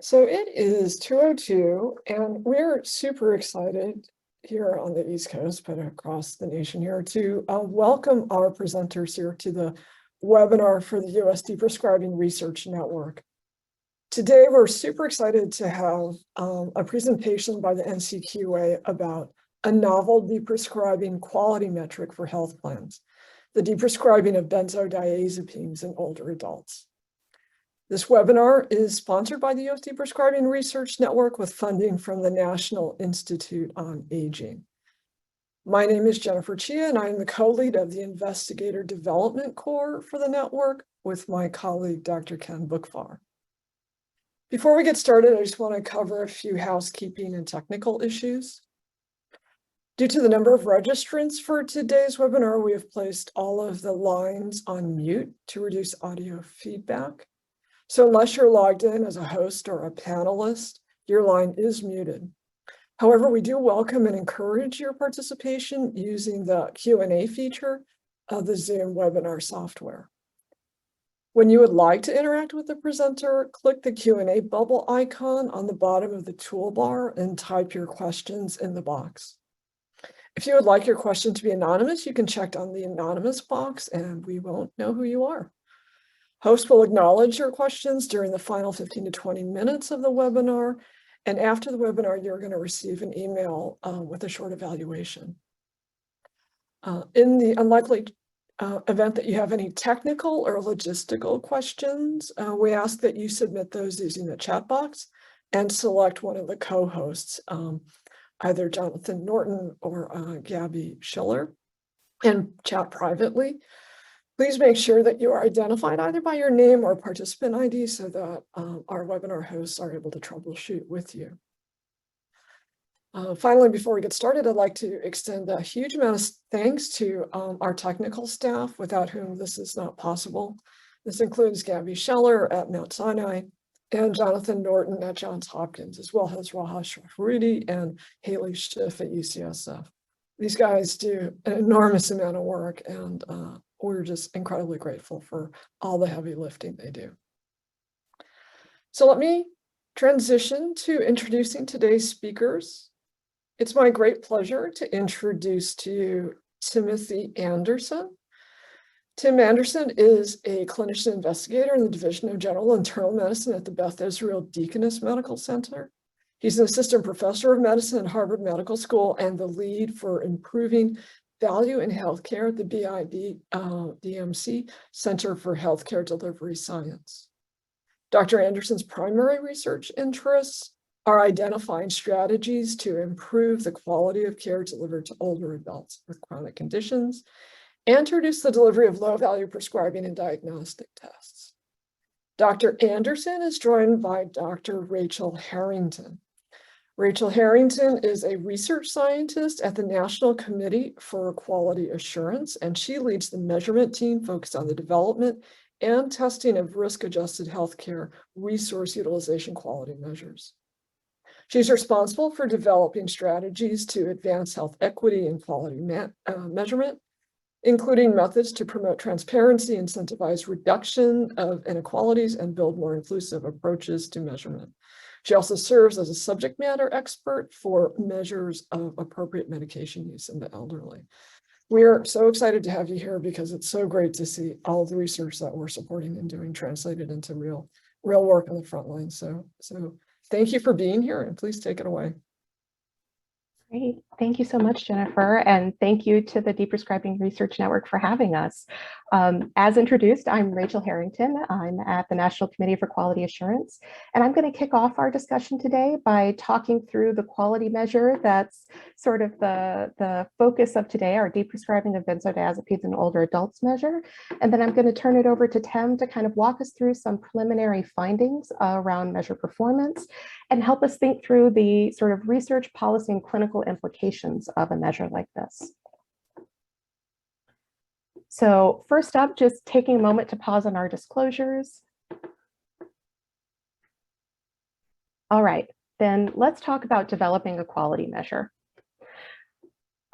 So it is 2:02, and we're super excited here on the East Coast, but across the nation here, to welcome our presenters here to the webinar for the U.S. Deprescribing Research Network. Today, we're super excited to have a presentation by the NCQA about a novel deprescribing quality metric for health plans, the deprescribing of benzodiazepines in older adults. This webinar is sponsored by the U.S. Deprescribing Research Network with funding from the National Institute on Aging. My name is Jennifer Chia, and I am the co-lead of the Investigator Development Core for the network with my colleague, Dr. Ken Bookvar. Before we get started, I just want to cover a few housekeeping and technical issues. Due to the number of registrants for today's webinar, we have placed all of the lines on mute to reduce audio feedback. So unless you're logged in as a host or a panelist, your line is muted. However, we do welcome and encourage your participation using the Q&A feature of the Zoom webinar software. When you would like to interact with the presenter, click the Q&A bubble icon on the bottom of the toolbar and type your questions in the box. If you would like your question to be anonymous, you can check on the anonymous box and we won't know who you are. Host will acknowledge your questions during the final 15 to 20 minutes of the webinar. And after the webinar, you're going to receive an email with a short evaluation. In the unlikely event that you have any technical or logistical questions, we ask that you submit those using the chat box and select one of the co-hosts, either Jonathan Norton or Gabby Schiller, and chat privately. Please make sure that you are identified either by your name or participant ID so that our webinar hosts are able to troubleshoot with you. Finally, before we get started, I'd like to extend a huge amount of thanks to our technical staff, without whom this is not possible. This includes Gabby Scheller at Mount Sinai and Jonathan Norton at Johns Hopkins, as well as Raha Shafrudi and Haley Schiff at UCSF. These guys do an enormous amount of work, and we're just incredibly grateful for all the heavy lifting they do. So let me transition to introducing today's speakers. It's my great pleasure to introduce to you Timothy Anderson. Tim Anderson is a clinician investigator in the Division of General Internal Medicine at the Beth Israel Deaconess Medical Center. He's an assistant professor of medicine at Harvard Medical School and the lead for improving value in healthcare at the BIDMC Center for Healthcare Delivery Science. Dr. Anderson's primary research interests are identifying strategies to improve the quality of care delivered to older adults with chronic conditions and to reduce the delivery of low-value prescribing and diagnostic tests. Dr. Anderson is joined by Dr. Rachel Harrington. Rachel Harrington is a research scientist at the National Committee for Quality Assurance, and she leads the measurement team focused on the development and testing of risk-adjusted healthcare resource utilization quality measures. She's responsible for developing strategies to advance health equity and quality measurement, including methods to promote transparency, incentivize reduction of inequalities, and build more inclusive approaches to measurement. She also serves as a subject matter expert for measures of appropriate medication use in the elderly. We are so excited to have you here because it's so great to see all of the research that we're supporting and doing translated into real work on the front line. So thank you for being here, and please take it away. Great. Thank you so much, Jennifer. And thank you to the Deprescribing Research Network for having us. As introduced, I'm Rachel Harrington. I'm at the National Committee for Quality Assurance. And I'm going to kick off our discussion today by talking through the quality measure that's sort of the focus of today, our deprescribing of benzodiazepines in older adults measure. And then I'm going to turn it over to Tim to kind of walk us through some preliminary findings around measure performance and help us think through the sort of research, policy, and clinical implications of a measure like this. So first up, just taking a moment to pause on our disclosures. All right, then let's talk about developing a quality measure.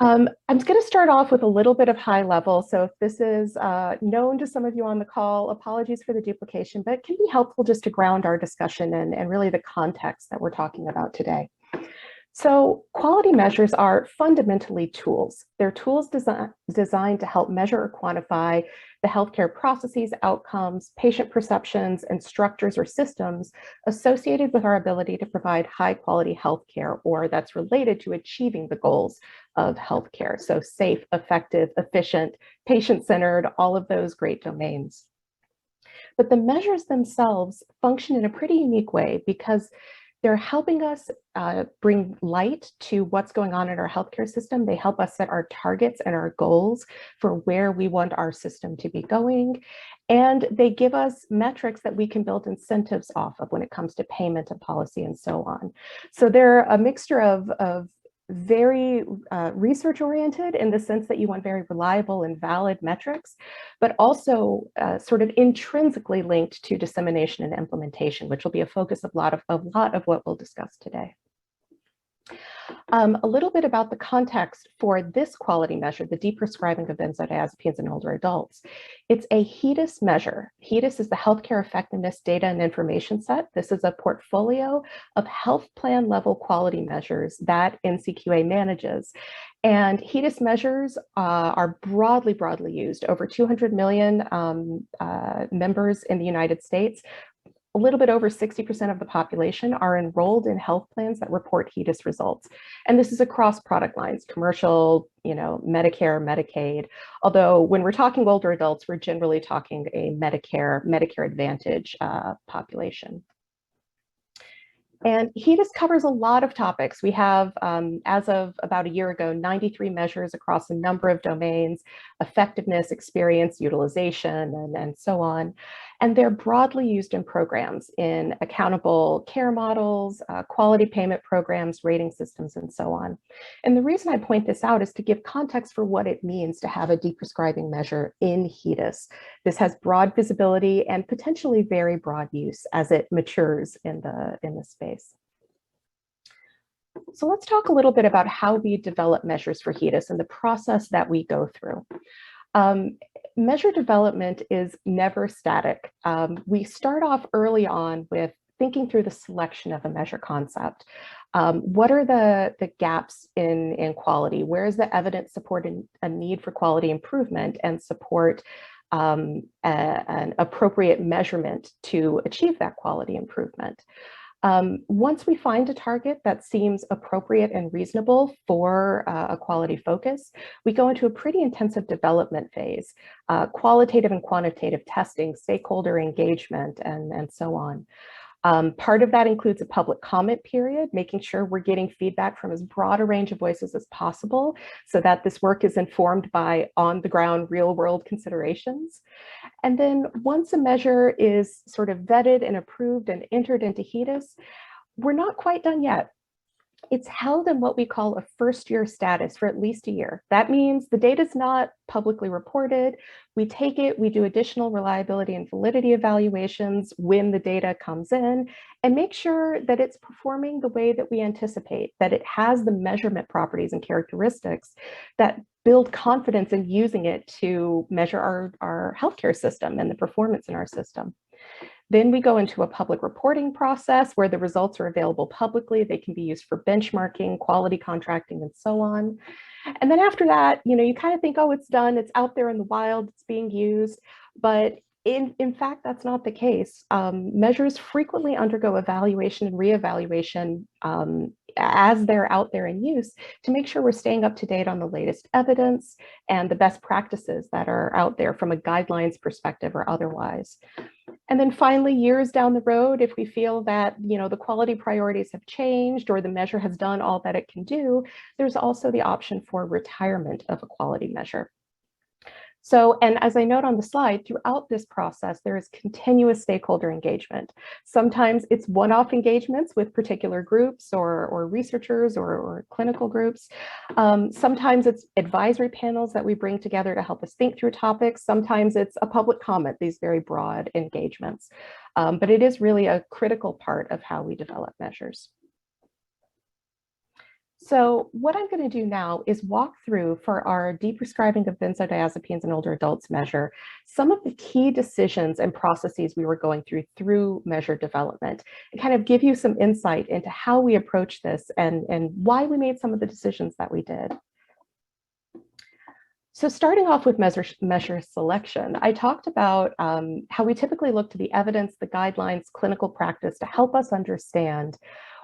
I'm going to start off with a little bit of high level. So if this is known to some of you on the call, apologies for the duplication, but it can be helpful just to ground our discussion and really the context that we're talking about today. So quality measures are fundamentally tools. They're tools designed to help measure or quantify the healthcare processes, outcomes, patient perceptions, and structures or systems associated with our ability to provide high quality healthcare, or that's related to achieving the goals of healthcare. So safe, effective, efficient, patient-centered, all of those great domains. But the measures themselves function in a pretty unique way because they're helping us bring light to what's going on in our healthcare system. They help us set our targets and our goals for where we want our system to be going. And they give us metrics that we can build incentives off of when it comes to payment and policy and so on. So they're a mixture of very research oriented in the sense that you want very reliable and valid metrics, but also sort of intrinsically linked to dissemination and implementation, which will be a focus of a lot of what we'll discuss today. A little bit about the context for this quality measure, the deprescribing of benzodiazepines in older adults. It's a HEDIS measure. HEDIS is the Healthcare Effectiveness Data and Information Set. This is a portfolio of health plan level quality measures that NCQA manages. And HEDIS measures are broadly used. Over 200 million members in the United States. A little bit over 60% of the population are enrolled in health plans that report HEDIS results. And this is across product lines, commercial, Medicare, Medicaid. Although when we're talking older adults, we're generally talking a Medicare Advantage population. And HEDIS covers a lot of topics. We have, as of about a year ago, 93 measures across a number of domains, effectiveness, experience, utilization, and so on. And they're broadly used in programs, in accountable care models, quality payment programs, rating systems, and so on. And the reason I point this out is to give context for what it means to have a deprescribing measure in HEDIS. This has broad visibility and potentially very broad use as it matures in the space. So let's talk a little bit about how we develop measures for HEDIS and the process that we go through. Measure development is never static. We start off early on with thinking through the selection of a measure concept. What are the gaps in quality? Where is the evidence supporting a need for quality improvement and support an appropriate measurement to achieve that quality improvement? Once we find a target that seems appropriate and reasonable for a quality focus, we go into a pretty intensive development phase, qualitative and quantitative testing, stakeholder engagement, and so on. Part of that includes a public comment period, making sure we're getting feedback from as broad a range of voices as possible so that this work is informed by on-the-ground, real-world considerations. And then once a measure is sort of vetted and approved and entered into HEDIS, we're not quite done yet. It's held in what we call a first-year status for at least a year. That means the data is not publicly reported. We take it, we do additional reliability and validity evaluations when the data comes in, and make sure that it's performing the way that we anticipate, that it has the measurement properties and characteristics that build confidence in using it to measure our healthcare system and the performance in our system. Then we go into a public reporting process where the results are available publicly. They can be used for benchmarking, quality contracting, and so on. And then after that, you kind of think, oh, it's done. It's out there in the wild. It's being used. But in fact, that's not the case. Measures frequently undergo evaluation and reevaluation as they're out there in use to make sure we're staying up to date on the latest evidence and the best practices that are out there from a guidelines perspective or otherwise. And then finally, years down the road, if we feel that the quality priorities have changed or the measure has done all that it can do, there's also the option for retirement of a quality measure. So, and as I note on the slide, throughout this process, there is continuous stakeholder engagement. Sometimes it's one-off engagements with particular groups or researchers or clinical groups. Sometimes it's advisory panels that we bring together to help us think through topics. Sometimes it's a public comment, these very broad engagements. But it is really a critical part of how we develop measures. So what I'm going to do now is walk through for our deprescribing of benzodiazepines in older adults measure, some of the key decisions and processes we were going through measure development, and kind of give you some insight into how we approach this and why we made some of the decisions that we did. So starting off with measure selection, I talked about how we typically look to the evidence, the guidelines, clinical practice to help us understand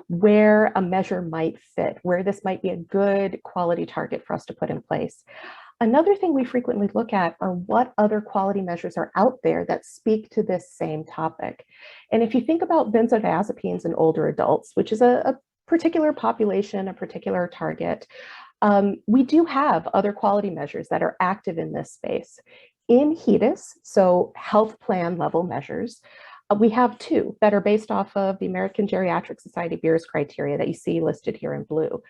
where a measure might fit, where this might be a good quality target for us to put in place. Another thing we frequently look at are what other quality measures are out there that speak to this same topic. And if you think about benzodiazepines in older adults, which is a particular population, a particular target, we do have other quality measures that are active in this space. In HEDIS, so health plan level measures, we have two that are based off of the American Geriatric Society Beers criteria that you see listed here in blue.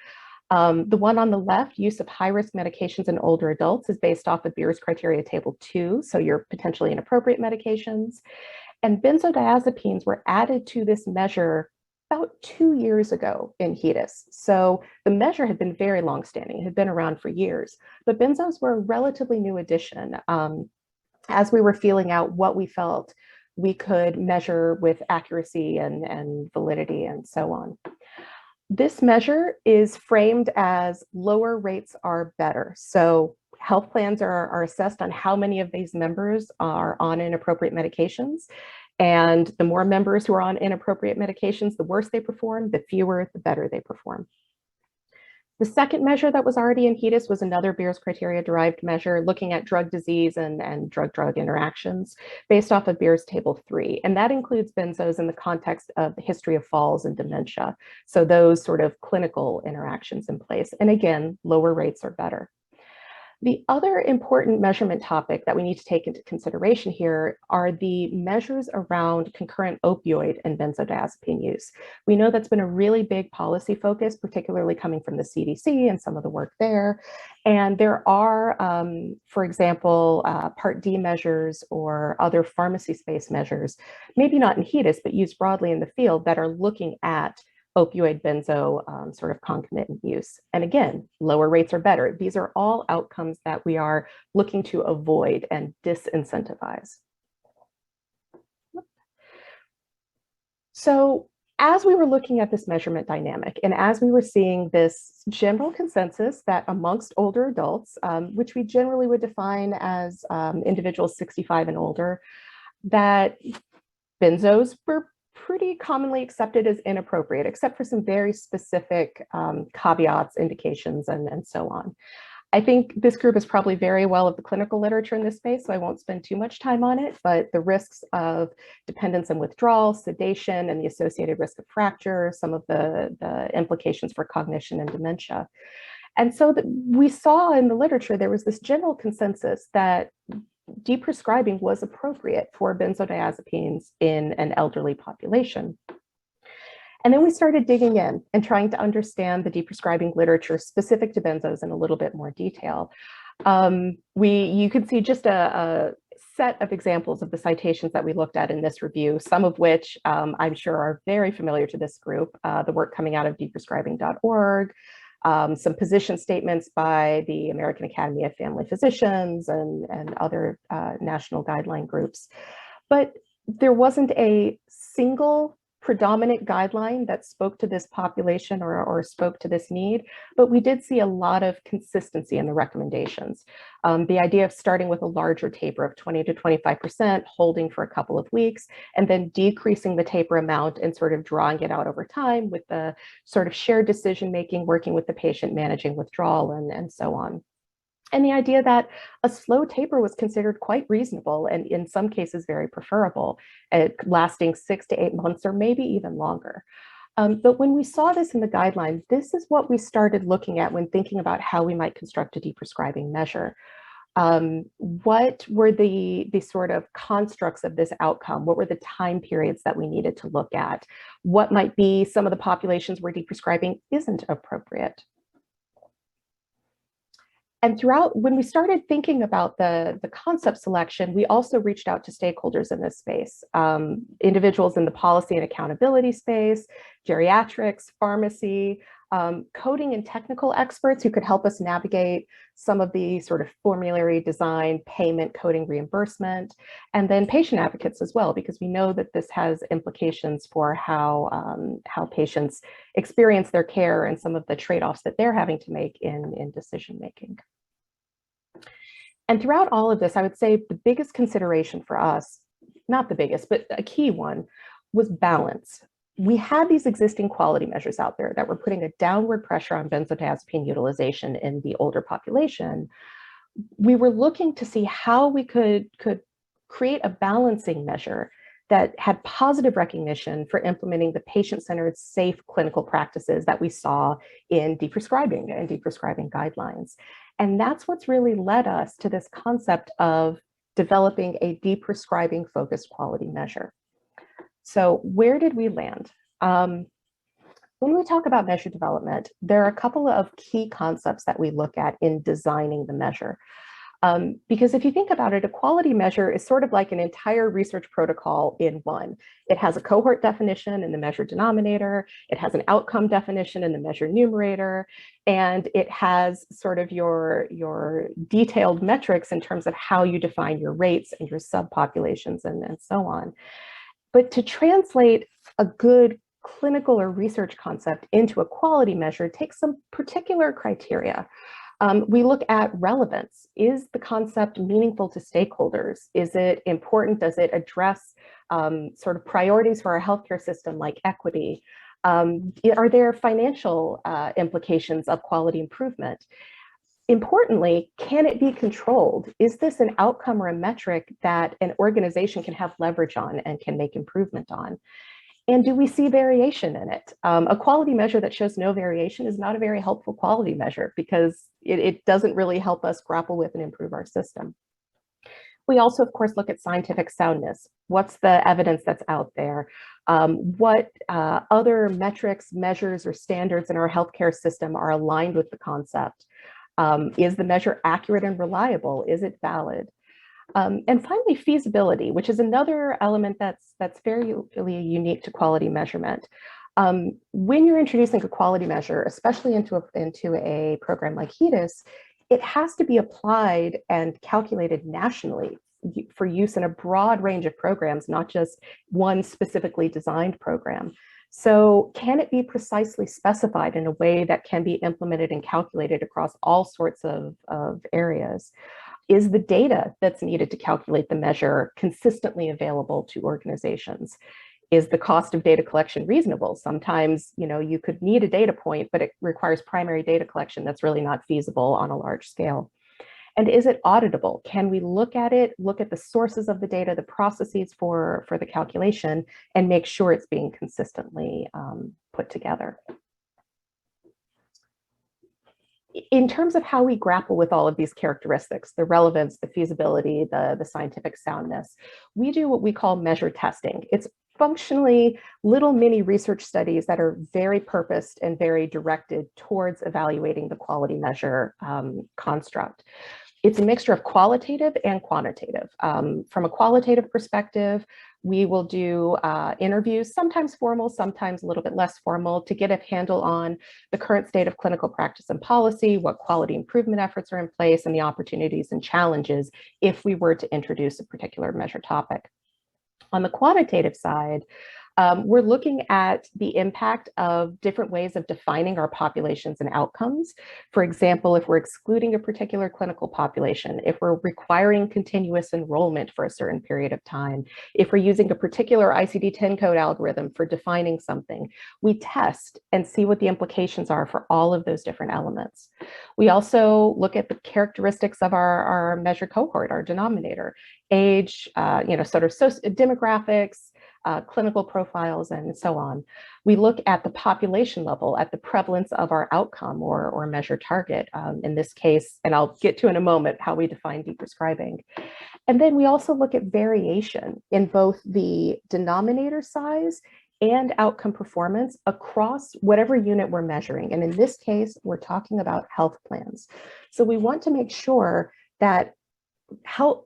The one on the left, use of high-risk medications in older adults, is based off of Beers criteria table 2, so your potentially inappropriate medications. And benzodiazepines were added to this measure about 2 years ago in HEDIS. So the measure had been very long-standing, it had been around for years, but benzos were a relatively new addition as we were feeling out what we felt we could measure with accuracy and validity and so on. This measure is framed as lower rates are better. So health plans are assessed on how many of these members are on inappropriate medications. And the more members who are on inappropriate medications, the worse they perform, the fewer, the better they perform. The second measure that was already in HEDIS was another Beers criteria derived measure looking at drug disease and drug-drug interactions based off of Beers table 3. And that includes benzos in the context of the history of falls and dementia. So those sort of clinical interactions in place. And again, lower rates are better. The other important measurement topic that we need to take into consideration here are the measures around concurrent opioid and benzodiazepine use. We know that's been a really big policy focus, particularly coming from the CDC and some of the work there. And there are, for example, Part D measures or other pharmacy space measures, maybe not in HEDIS, but used broadly in the field that are looking at opioid benzo sort of concomitant use. And again, lower rates are better. These are all outcomes that we are looking to avoid and disincentivize. So as we were looking at this measurement dynamic and as we were seeing this general consensus that amongst older adults, which we generally would define as individuals 65 and older, that benzos were pretty commonly accepted as inappropriate, except for some very specific caveats, indications, and so on. I think this group is probably very well of the clinical literature in this space, so I won't spend too much time on it, but the risks of dependence and withdrawal, sedation, and the associated risk of fracture, some of the implications for cognition and dementia. And so we saw in the literature, there was this general consensus that deprescribing was appropriate for benzodiazepines in an elderly population. And then we started digging in and trying to understand the deprescribing literature specific to benzos in a little bit more detail. You can see just a set of examples of the citations that we looked at in this review, some of which I'm sure are very familiar to this group, the work coming out of deprescribing.org, some position statements by the American Academy of Family Physicians and other national guideline groups. But there wasn't a single predominant guideline that spoke to this population or spoke to this need, but we did see a lot of consistency in the recommendations. The idea of starting with a larger taper of 20 to 25%, holding for a couple of weeks, and then decreasing the taper amount and sort of drawing it out over time with the sort of shared decision-making, working with the patient, managing withdrawal, and so on. And the idea that a slow taper was considered quite reasonable and in some cases very preferable, lasting 6 to 8 months or maybe even longer. But when we saw this in the guidelines, this is what we started looking at when thinking about how we might construct a deprescribing measure. What were the sort of constructs of this outcome? What were the time periods that we needed to look at? What might be some of the populations where deprescribing isn't appropriate? And throughout, when we started thinking about the concept selection, we also reached out to stakeholders in this space, individuals in the policy and accountability space, geriatrics, pharmacy, coding and technical experts who could help us navigate some of the sort of formulary design, payment, coding, reimbursement, and then patient advocates as well, because we know that this has implications for how patients experience their care and some of the trade-offs that they're having to make in decision making. And throughout all of this, I would say the biggest consideration for us, not the biggest, but a key one, was balance. We had these existing quality measures out there that were putting a downward pressure on benzodiazepine utilization in the older population. We were looking to see how we could create a balancing measure that had positive recognition for implementing the patient-centered safe clinical practices that we saw in deprescribing and deprescribing guidelines. And that's what's really led us to this concept of developing a deprescribing focused quality measure. So where did we land? When we talk about measure development, there are a couple of key concepts that we look at in designing the measure. Because if you think about it, a quality measure is sort of like an entire research protocol in one. It has a cohort definition in the measure denominator, it has an outcome definition in the measure numerator, and it has sort of your detailed metrics in terms of how you define your rates and your subpopulations and so on. But to translate a good clinical or research concept into a quality measure takes some particular criteria. We look at relevance. Is the concept meaningful to stakeholders? Is it important? Does it address sort of priorities for our healthcare system like equity? Are there financial implications of quality improvement? Importantly, can it be controlled? Is this an outcome or a metric that an organization can have leverage on and can make improvement on? And do we see variation in it? A quality measure that shows no variation is not a very helpful quality measure because it doesn't really help us grapple with and improve our system. We also, of course, look at scientific soundness. What's the evidence that's out there? What other metrics, measures, or standards in our healthcare system are aligned with the concept? Is the measure accurate and reliable? Is it valid? And finally, feasibility, which is another element that's very unique to quality measurement. When you're introducing a quality measure, especially into a program like HEDIS, it has to be applied and calculated nationally for use in a broad range of programs, not just one specifically designed program. So can it be precisely specified in a way that can be implemented and calculated across all sorts of areas? Is the data that's needed to calculate the measure consistently available to organizations? Is the cost of data collection reasonable? Sometimes, you could need a data point, but it requires primary data collection that's really not feasible on a large scale. And is it auditable? Can we look at it, look at the sources of the data, the processes for the calculation, and make sure it's being consistently put together? In terms of how we grapple with all of these characteristics, the relevance, the feasibility, the scientific soundness, we do what we call measure testing. It's functionally little mini research studies that are very purposed and very directed towards evaluating the quality measure construct. It's a mixture of qualitative and quantitative. From a qualitative perspective, we will do interviews, sometimes formal, sometimes a little bit less formal, to get a handle on the current state of clinical practice and policy, what quality improvement efforts are in place, and the opportunities and challenges if we were to introduce a particular measure topic. On the quantitative side, we're looking at the impact of different ways of defining our populations and outcomes. For example, if we're excluding a particular clinical population, if we're requiring continuous enrollment for a certain period of time, if we're using a particular ICD-10 code algorithm for defining something, we test and see what the implications are for all of those different elements. We also look at the characteristics of our measure cohort, our denominator, age, sort of demographics, clinical profiles, and so on. We look at the population level, at the prevalence of our outcome or measure target, in this case, and I'll get to in a moment how we define deprescribing. And then we also look at variation in both the denominator size and outcome performance across whatever unit we're measuring. And in this case, we're talking about health plans. So we want to make sure that how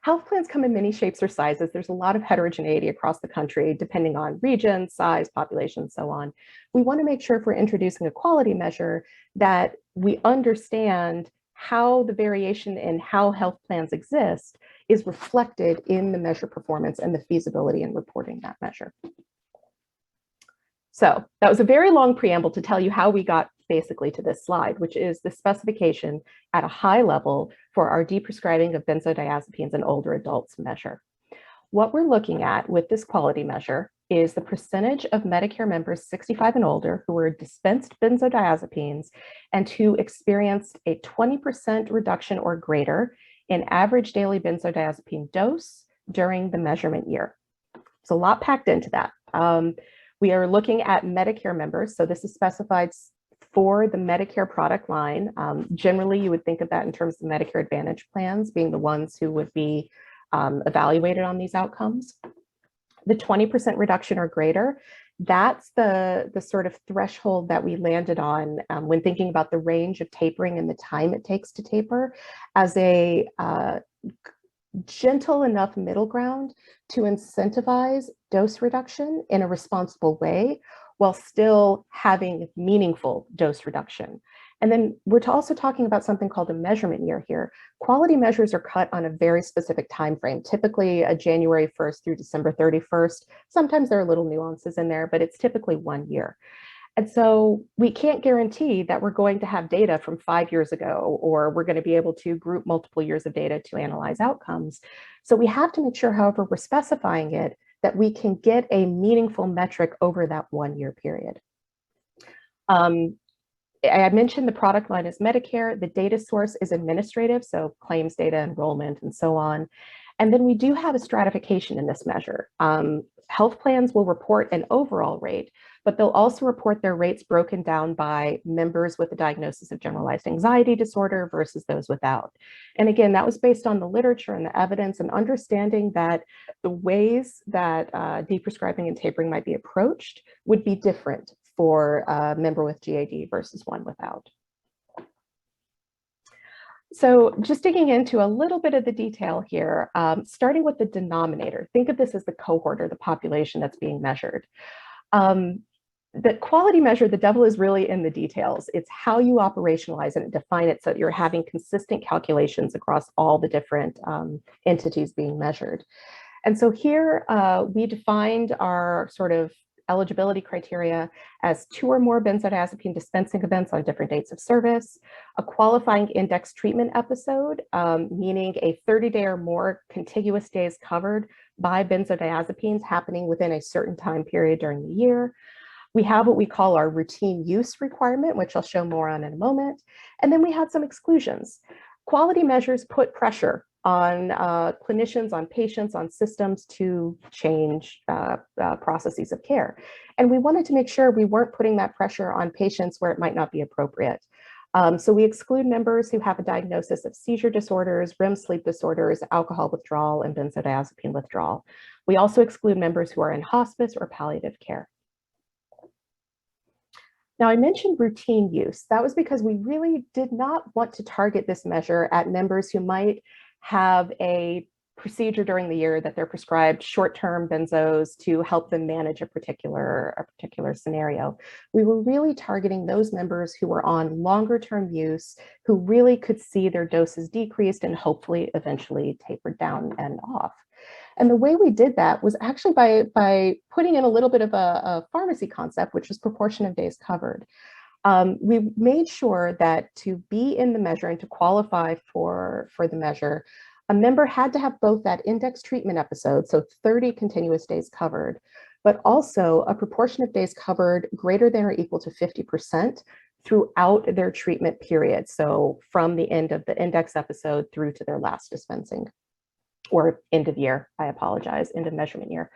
Health plans come in many shapes or sizes. There's a lot of heterogeneity across the country, depending on region, size, population, and so on. We want to make sure if we're introducing a quality measure that we understand how the variation in how health plans exist is reflected in the measure performance and the feasibility in reporting that measure. So that was a very long preamble to tell you how we got basically to this slide, which is the specification at a high level for our deprescribing of benzodiazepines in older adults measure. What we're looking at with this quality measure is the percentage of Medicare members 65 and older who were dispensed benzodiazepines and who experienced a 20% reduction or greater in average daily benzodiazepine dose during the measurement year. It's a lot packed into that. We are looking at Medicare members, so this is specified for the Medicare product line. Generally, you would think of that in terms of Medicare Advantage plans being the ones who would be evaluated on these outcomes. The 20% reduction or greater, that's the sort of threshold that we landed on when thinking about the range of tapering and the time it takes to taper as a gentle enough middle ground to incentivize dose reduction in a responsible way while still having meaningful dose reduction. And then we're also talking about something called a measurement year here. Quality measures are cut on a very specific time frame, typically a January 1st through December 31st. Sometimes there are little nuances in there, but it's typically 1 year. And so we can't guarantee that we're going to have data from 5 years ago, or we're going to be able to group multiple years of data to analyze outcomes. So we have to make sure, however we're specifying it, that we can get a meaningful metric over that 1 year period. I mentioned the product line is Medicare. The data source is administrative, so claims data, enrollment, and so on. And then we do have a stratification in this measure. Health plans will report an overall rate, but they'll also report their rates broken down by members with a diagnosis of generalized anxiety disorder versus those without. And again, that was based on the literature and the evidence and understanding that the ways that deprescribing and tapering might be approached would be different for a member with GAD versus one without. So just digging into a little bit of the detail here, starting with the denominator. Think of this as the cohort or the population that's being measured. The quality measure, the devil is really in the details. It's how you operationalize it and define it so that you're having consistent calculations across all the different entities being measured. And so here we defined our sort of eligibility criteria as 2 or more benzodiazepine dispensing events on different dates of service, a qualifying index treatment episode, meaning a 30-day or more contiguous days covered by benzodiazepines happening within a certain time period during the year. We have what we call our routine use requirement, which I'll show more on in a moment. And then we had some exclusions. Quality measures put pressure on clinicians, on patients, on systems to change processes of care. And we wanted to make sure we weren't putting that pressure on patients where it might not be appropriate. So we exclude members who have a diagnosis of seizure disorders, REM sleep disorders, alcohol withdrawal, and benzodiazepine withdrawal. We also exclude members who are in hospice or palliative care. Now, I mentioned routine use. That was because we really did not want to target this measure at members who might have a procedure during the year that they're prescribed short-term benzos to help them manage a particular scenario. We were really targeting those members who were on longer-term use, who really could see their doses decreased and hopefully eventually tapered down and off. And the way we did that was actually by putting in a little bit of a pharmacy concept, which was proportion of days covered. We made sure that to be in the measure and to qualify for the measure, a member had to have both that index treatment episode, so 30 continuous days covered, but also a proportion of days covered greater than or equal to 50% throughout their treatment period. So from the end of the index episode through to their last dispensing, or end of year, I apologize, end of measurement year.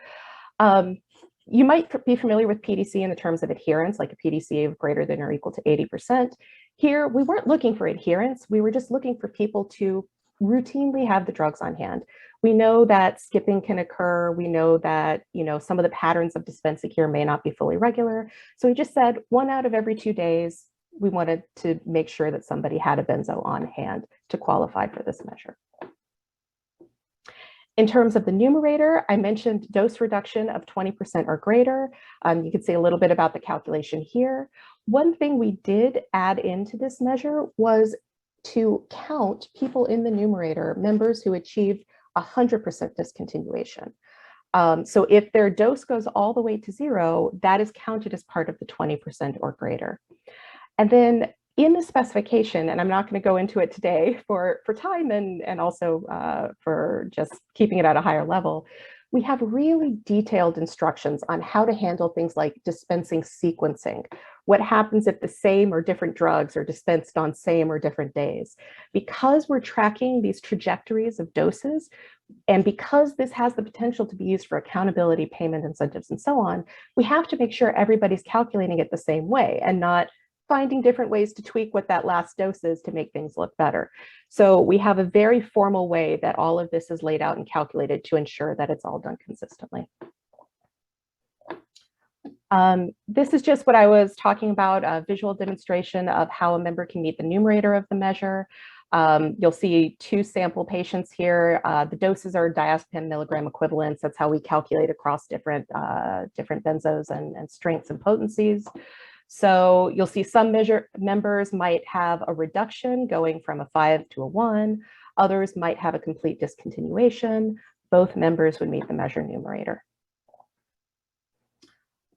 You might be familiar with PDC in the terms of adherence, like a PDC of greater than or equal to 80%. Here, we weren't looking for adherence. We were just looking for people to routinely have the drugs on hand. We know that skipping can occur. We know that, some of the patterns of dispensing here may not be fully regular. So we just said 1 out of every 2 days, we wanted to make sure that somebody had a benzo on hand to qualify for this measure. In terms of the numerator, I mentioned dose reduction of 20% or greater. You can see a little bit about the calculation here. One thing we did add into this measure was to count people in the numerator, members who achieved 100% discontinuation. So if their dose goes all the way to 0, that is counted as part of the 20% or greater. And then in the specification, and I'm not going to go into it today for time and also for just keeping it at a higher level, we have really detailed instructions on how to handle things like dispensing sequencing. What happens if the same or different drugs are dispensed on same or different days? Because we're tracking these trajectories of doses, and because this has the potential to be used for accountability, payment incentives, and so on, we have to make sure everybody's calculating it the same way and not finding different ways to tweak what that last dose is to make things look better. So we have a very formal way that all of this is laid out and calculated to ensure that it's all done consistently. This is just what I was talking about, a visual demonstration of how a member can meet the numerator of the measure. You'll see 2 sample patients here. The doses are diazepam milligram equivalents. That's how we calculate across different benzos and strengths and potencies. So you'll see some members might have a reduction going from a 5 to a 1. Others might have a complete discontinuation. Both members would meet the measure numerator.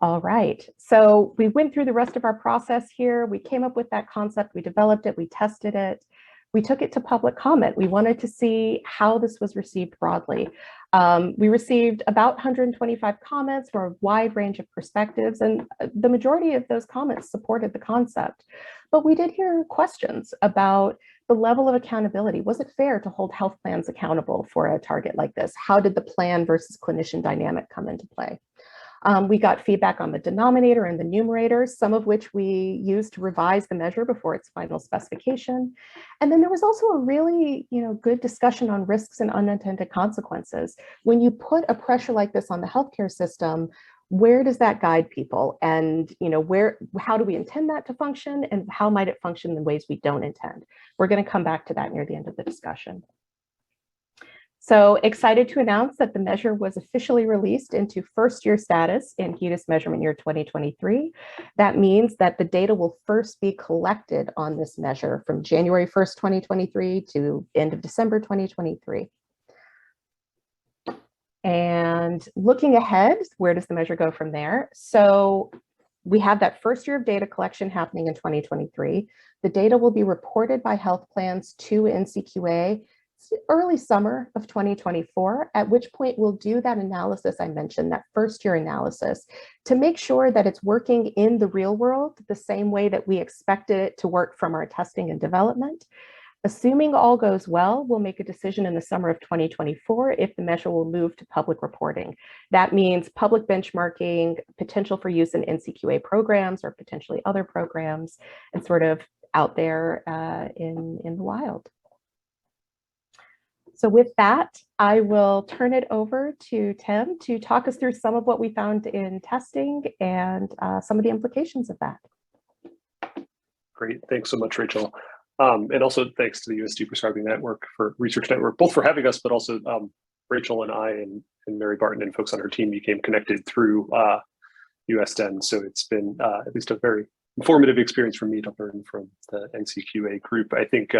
All right, so we went through the rest of our process here. We came up with that concept, we developed it, we tested it. We took it to public comment. We wanted to see how this was received broadly. We received about 125 comments from a wide range of perspectives, and the majority of those comments supported the concept. But we did hear questions about the level of accountability. Was it fair to hold health plans accountable for a target like this? How did the plan versus clinician dynamic come into play? We got feedback on the denominator and the numerator, some of which we used to revise the measure before its final specification. And then there was also a really, good discussion on risks and unintended consequences. When you put a pressure like this on the healthcare system, where does that guide people? And how do we intend that to function, and how might it function in ways we don't intend? We're going to come back to that near the end of the discussion. So excited to announce that the measure was officially released into first-year status in HEDIS measurement year 2023. That means that the data will first be collected on this measure from January 1st, 2023 to end of December 2023. And looking ahead, where does the measure go from there? So we have that first year of data collection happening in 2023. The data will be reported by health plans to NCQA early summer of 2024, at which point we'll do that analysis I mentioned, that first year analysis, to make sure that it's working in the real world the same way that we expected it to work from our testing and development. Assuming all goes well, we'll make a decision in the summer of 2024 if the measure will move to public reporting. That means public benchmarking, potential for use in NCQA programs or potentially other programs, and sort of out there in the wild. So with that, I will turn it over to Tim to talk us through some of what we found in testing and some of the implications of that. Great, thanks so much, Rachel. And also thanks to the US Deprescribing Research Network, both for having us, but also Rachel and I and Mary Barton and folks on her team became connected through USDen. So it's been at least a very informative experience for me to learn from the NCQA group. I think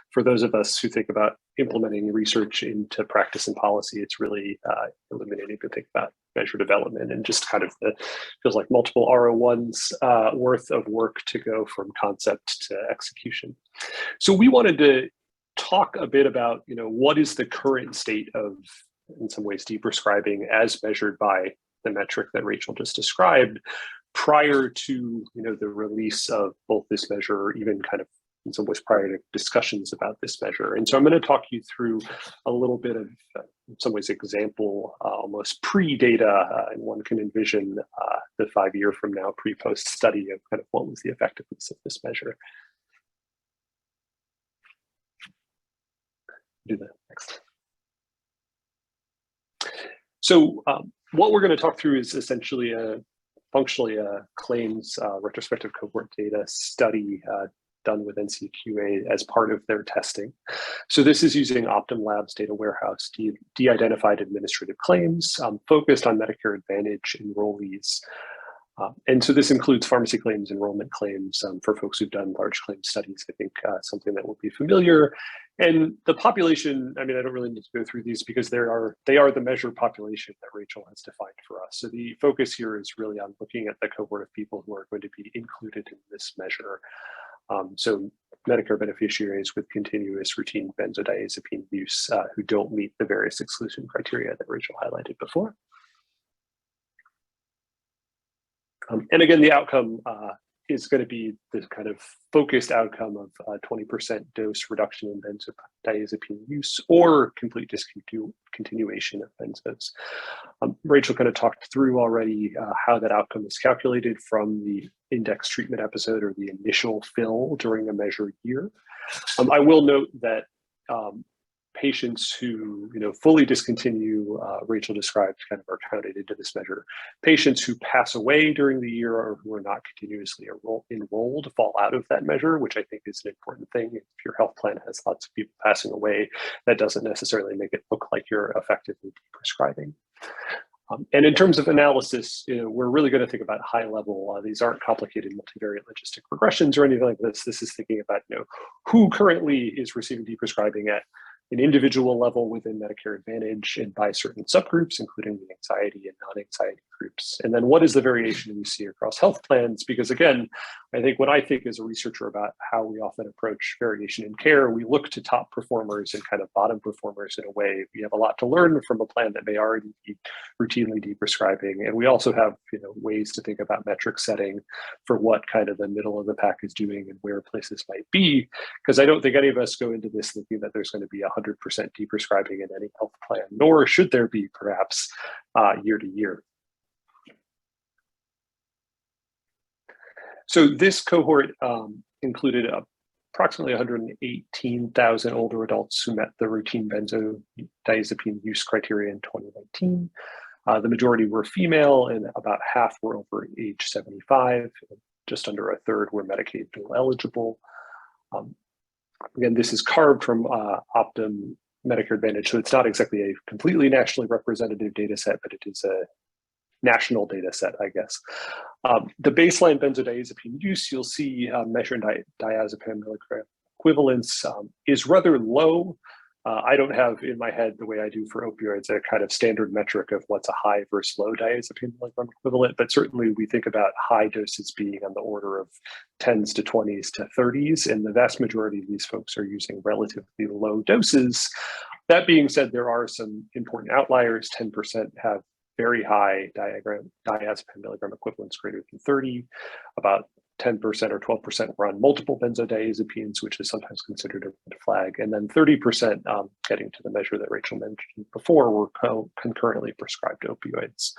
for those of us who think about implementing research into practice and policy, it's really illuminating to think about measure development and just kind of feels like multiple R01s worth of work to go from concept to execution. So we wanted to talk a bit about, what is the current state of, in some ways, deprescribing as measured by the metric that Rachel just described, prior to the release of both this measure, or even kind of in some ways prior to discussions about this measure. And so I'm going to talk you through a little bit of, in some ways, example, almost pre-data, and one can envision the 5-year from now pre-post study of kind of what was the effectiveness of this measure. Do the next. So what we're going to talk through is essentially functionally a claims retrospective cohort data study done with NCQA as part of their testing. So this is using Optum Labs Data Warehouse de-identified administrative claims focused on Medicare Advantage enrollees. And so this includes pharmacy claims, enrollment claims for folks who've done large claim studies. I think something that will be familiar. And the population, I mean, I don't really need to go through these because they are the measure population that Rachel has defined for us. So the focus here is really on looking at the cohort of people who are going to be included in this measure. So Medicare beneficiaries with continuous routine benzodiazepine use who don't meet the various exclusion criteria that Rachel highlighted before. And again, the outcome is going to be the kind of focused outcome of 20% dose reduction in benzodiazepine use or complete discontinuation of benzos. Rachel kind of talked through already how that outcome is calculated from the index treatment episode or the initial fill during a measured year. I will note that patients who fully discontinue, Rachel described, kind of are counted into this measure. Patients who pass away during the year or who are not continuously enrolled fall out of that measure, which I think is an important thing. If your health plan has lots of people passing away, that doesn't necessarily make it look like you're effectively deprescribing. And in terms of analysis, we're really going to think about high level. These aren't complicated multivariate logistic regressions or anything like this. This is thinking about who currently is receiving deprescribing at an individual level within Medicare Advantage and by certain subgroups, including the anxiety and non-anxiety groups. And then what is the variation we see across health plans? Because again, I think when I think as a researcher about how we often approach variation in care, we look to top performers and kind of bottom performers in a way. We have a lot to learn from a plan that may already be routinely deprescribing. And we also have ways to think about metric setting for what kind of the middle of the pack is doing and where places might be. Because I don't think any of us go into this thinking that there's going to be 100% deprescribing in any health plan, nor should there be perhaps year to year. So this cohort included approximately 118,000 older adults who met the routine benzodiazepine use criteria in 2019. The majority were female and about half were over age 75. Just under a third were Medicaid dual eligible. Again, this is carved from Optum Medicare Advantage, so it's not exactly a completely nationally representative data set, but it is a national data set, I guess. The baseline benzodiazepine use, you'll see measured diazepam milligram equivalence is rather low. I don't have in my head the way I do for opioids a kind of standard metric of what's a high versus low diazepam milligram equivalent, but certainly we think about high doses being on the order of 10s to 20s to 30s, and the vast majority of these folks are using relatively low doses. That being said, there are some important outliers. 10% have very high diazepam milligram equivalents greater than 30, about 10% or 12% were on multiple benzodiazepines, which is sometimes considered a red flag. And then 30%, getting to the measure that Rachel mentioned before, were concurrently prescribed opioids.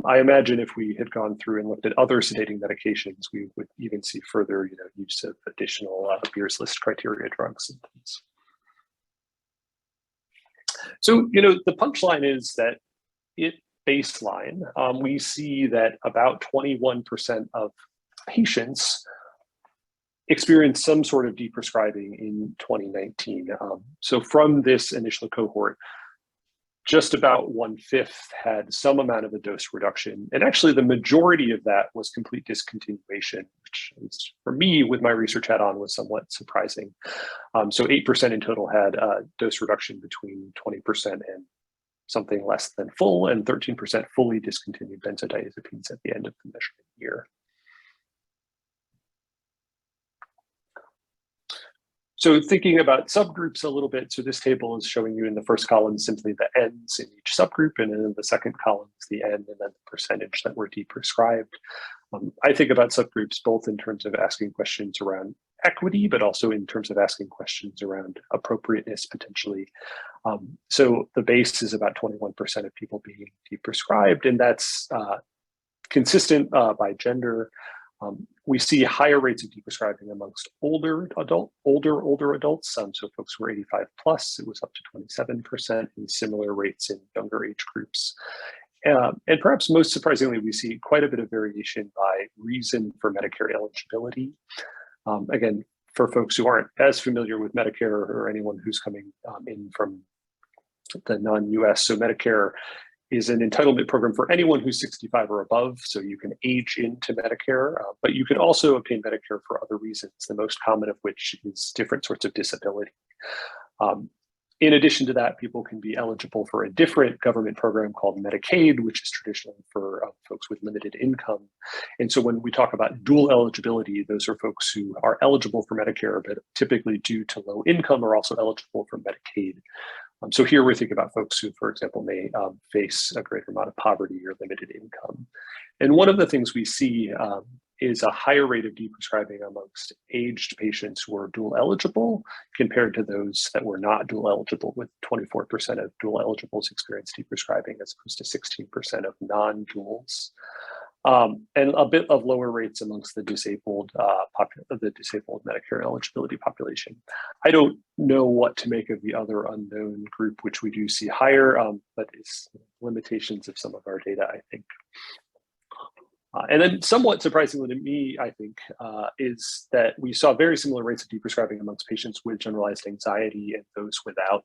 I imagine if we had gone through and looked at other sedating medications, we would even see further use of additional Beers List criteria drugs and things. So, the punchline is that at baseline, we see that about 21% of patients experienced some sort of deprescribing in 2019. So from this initial cohort, just about 1/5 had some amount of a dose reduction. And actually the majority of that was complete discontinuation, which is, for me, with my research hat on, was somewhat surprising. So 8% in total had a dose reduction between 20% and something less than full, and 13% fully discontinued benzodiazepines at the end of the measurement year. So thinking about subgroups a little bit, so this table is showing you in the first column simply the N's in each subgroup, and then in the second column is the N and then the percentage that were deprescribed. I think about subgroups both in terms of asking questions around equity, but also in terms of asking questions around appropriateness potentially. So the base is about 21% of people being deprescribed, and that's consistent by gender. We see higher rates of deprescribing amongst older adults. So folks who are 85 plus, it was up to 27%, and similar rates in younger age groups. And perhaps most surprisingly, we see quite a bit of variation by reason for Medicare eligibility. Again, for folks who aren't as familiar with Medicare or anyone who's coming in from the non-US. So Medicare is an entitlement program for anyone who's 65 or above, so you can age into Medicare, but you can also obtain Medicare for other reasons, the most common of which is different sorts of disability. In addition to that, people can be eligible for a different government program called Medicaid, which is traditionally for folks with limited income. And so when we talk about dual eligibility, those are folks who are eligible for Medicare, but typically due to low income are also eligible for Medicaid. So here we're thinking about folks who, for example, may face a greater amount of poverty or limited income. And one of the things we see is a higher rate of deprescribing amongst aged patients who are dual eligible compared to those that were not dual eligible, with 24% of dual eligibles experience deprescribing as opposed to 16% of non-duals. And a bit of lower rates amongst the disabled Medicare eligibility population. I don't know what to make of the other unknown group, which we do see higher, but it's limitations of some of our data, I think. And then somewhat surprisingly to me, I think, is that we saw very similar rates of deprescribing amongst patients with generalized anxiety and those without.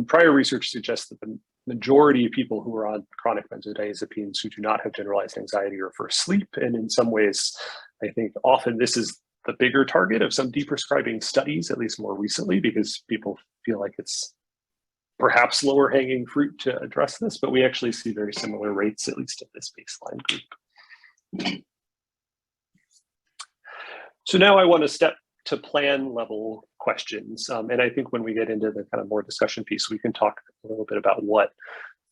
Prior research suggests that the majority of people who are on chronic benzodiazepines who do not have generalized anxiety are for sleep. And in some ways, I think often this is the bigger target of some deprescribing studies, at least more recently, because people feel like it's perhaps lower hanging fruit to address this, but we actually see very similar rates, at least in this baseline group. So now I want to step to plan level questions. And I think when we get into the kind of more discussion piece, we can talk a little bit about what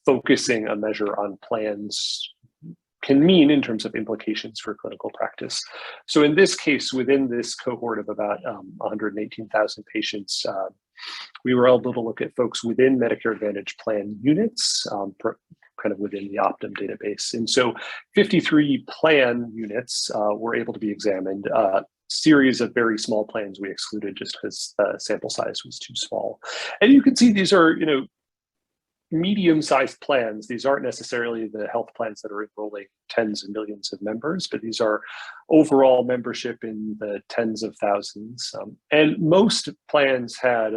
focusing a measure on plans can mean in terms of implications for clinical practice. So in this case, within this cohort of about 118,000 patients, we were able to look at folks within Medicare Advantage plan units, kind of within the Optum database. And so 53 plan units were able to be examined. Series of very small plans we excluded just because the sample size was too small. And you can see these are, medium-sized plans. These aren't necessarily the health plans that are enrolling tens of millions of members, but these are overall membership in the tens of thousands. And most plans had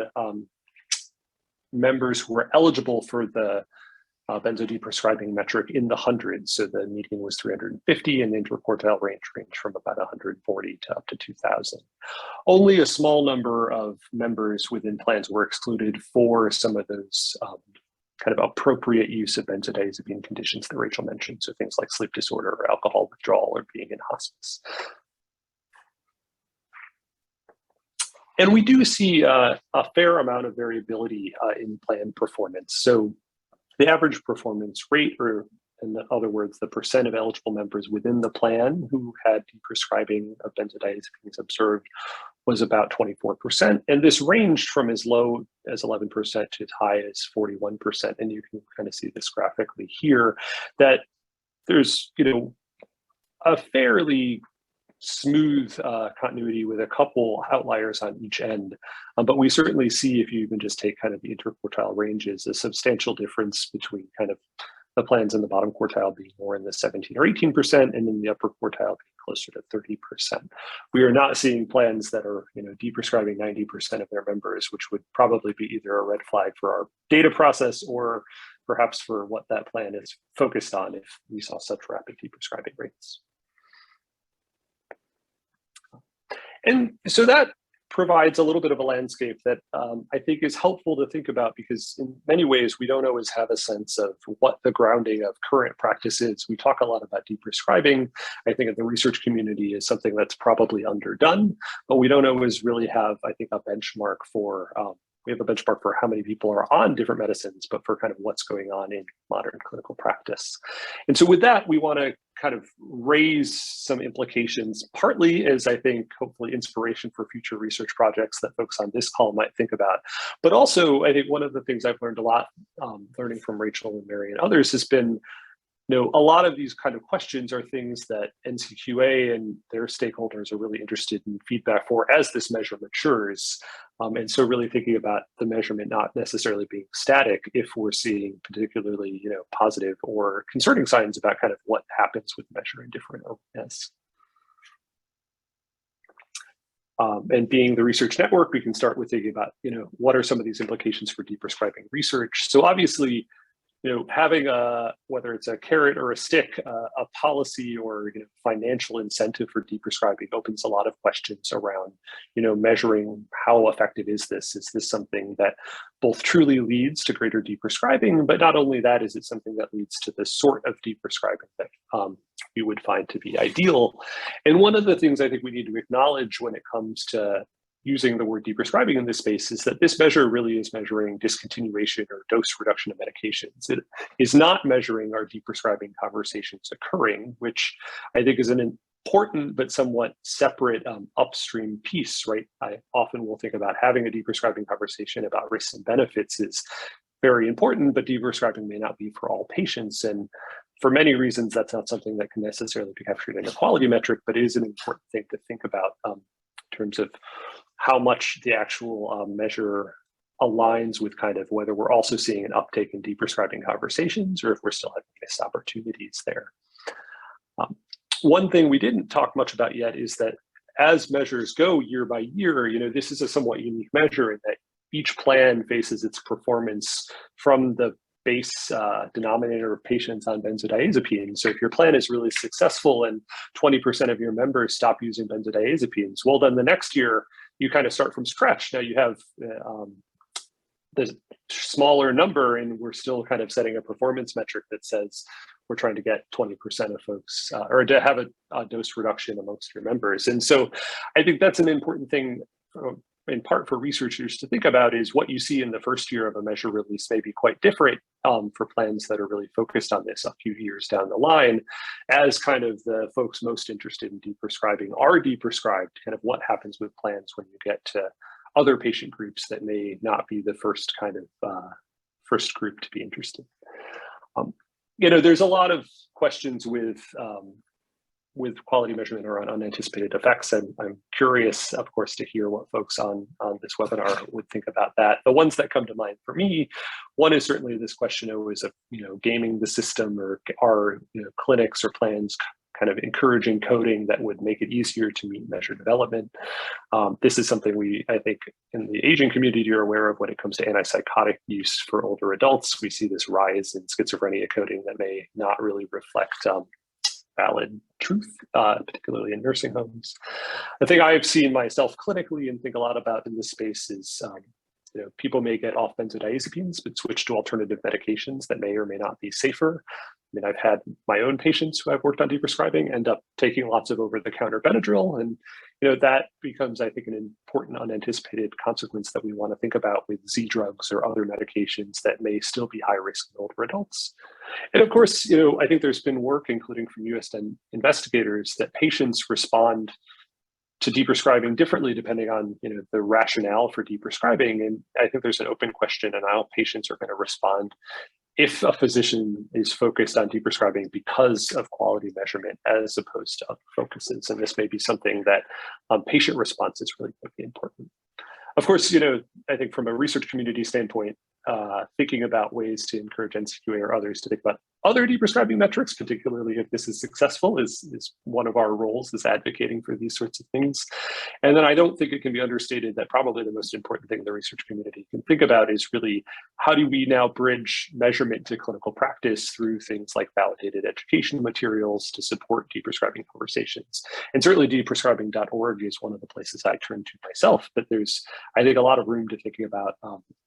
members who were eligible for the benzodiazepine metric in the hundreds. So the median was 350 and the interquartile range from about 140 to up to 2,000. Only a small number of members within plans were excluded for some of those kind of appropriate use of benzodiazepine conditions that Rachel mentioned. So things like sleep disorder or alcohol withdrawal or being in hospice. And we do see a fair amount of variability in plan performance. So the average performance rate, or in other words, the percent of eligible members within the plan who had deprescribing of benzodiazepines observed, was about 24%. And this ranged from as low as 11% to as high as 41%. And you can kind of see this graphically here, that there's, a fairly smooth continuity with a couple outliers on each end. But we certainly see, if you even just take kind of the interquartile ranges, a substantial difference between kind of the plans in the bottom quartile being more in the 17 or 18%, and in the upper quartile being closer to 30%. We are not seeing plans that are, deprescribing 90% of their members, which would probably be either a red flag for our data process or perhaps for what that plan is focused on if we saw such rapid deprescribing rates. And so that provides a little bit of a landscape that I think is helpful to think about, because in many ways, we don't always have a sense of what the grounding of current practice is. We talk a lot about deprescribing. I think in the research community is something that's probably underdone, but we don't always really have, I think, a benchmark for, we have a benchmark for how many people are on different medicines, but for kind of what's going on in modern clinical practice. And so with that, we want to kind of raise some implications, partly as, I think, hopefully inspiration for future research projects that folks on this call might think about. But also, I think one of the things I've learned a lot, learning from Rachel and Mary and others, has been, a lot of these kind of questions are things that NCQA and their stakeholders are really interested in feedback for as this measure matures. And so really thinking about the measurement not necessarily being static if we're seeing particularly, positive or concerning signs about kind of what happens with measuring different OS. And being the research network, we can start with thinking about, what are some of these implications for deprescribing research? So obviously, having whether it's a carrot or a stick, a policy or financial incentive for deprescribing opens a lot of questions around, measuring how effective is this? Is this something that both truly leads to greater deprescribing, but not only that, is it something that leads to the sort of deprescribing that we would find to be ideal? And one of the things I think we need to acknowledge when it comes to using the word deprescribing in this space is that this measure really is measuring discontinuation or dose reduction of medications. It is not measuring are deprescribing conversations occurring, which I think is an important but somewhat separate upstream piece, right? I often will think about having a deprescribing conversation about risks and benefits is very important, but deprescribing may not be for all patients. And for many reasons, that's not something that can necessarily be captured in a quality metric, but it is an important thing to think about in terms of how much the actual measure aligns with kind of whether we're also seeing an uptake in deprescribing conversations or if we're still having missed opportunities there. One thing we didn't talk much about yet is that as measures go year by year, this is a somewhat unique measure in that each plan faces its performance from the base denominator of patients on benzodiazepines. So if your plan is really successful and 20% of your members stop using benzodiazepines, well, then the next year you kind of start from scratch. Now you have the smaller number and we're still kind of setting a performance metric that says we're trying to get 20% of folks or to have a dose reduction amongst your members. And so I think that's an important thing in part for researchers to think about is what you see in the first year of a measure release may be quite different for plans that are really focused on this a few years down the line, as kind of the folks most interested in deprescribing are deprescribed, kind of what happens with plans when you get to other patient groups that may not be the first kind of first group to be interested. There's a lot of questions with quality measurement around unanticipated effects. And I'm curious, of course, to hear what folks on this webinar would think about that. The ones that come to mind for me, one is certainly this question always of, gaming the system, or are clinics or plans kind of encouraging coding that would make it easier to meet measure development. This is something I think in the aging community are aware of when it comes to antipsychotic use for older adults. We see this rise in schizophrenia coding that may not really reflect valid truth, particularly in nursing homes. The thing I've seen myself clinically and think a lot about in this space is, people may get off benzodiazepines, but switch to alternative medications that may or may not be safer. I mean, I've had my own patients who I've worked on deprescribing end up taking lots of over-the-counter Benadryl, and that becomes, I think, an important unanticipated consequence that we want to think about with Z drugs or other medications that may still be high risk in older adults. And of course, I think there's been work, including from US investigators, that patients respond to deprescribing differently depending on the rationale for deprescribing. And I think there's an open question on how patients are going to respond if a physician is focused on deprescribing because of quality measurement as opposed to other focuses. And this may be something that patient response is really going to be important. Of course, I think from a research community standpoint, thinking about ways to encourage NCQA or others to think about other deprescribing metrics, particularly if this is successful, is one of our roles, is advocating for these sorts of things. And then I don't think it can be understated that probably the most important thing the research community can think about is really how do we now bridge measurement to clinical practice through things like validated education materials to support deprescribing conversations. And certainly deprescribing.org is one of the places I turn to myself, but there's, I think, a lot of room to thinking about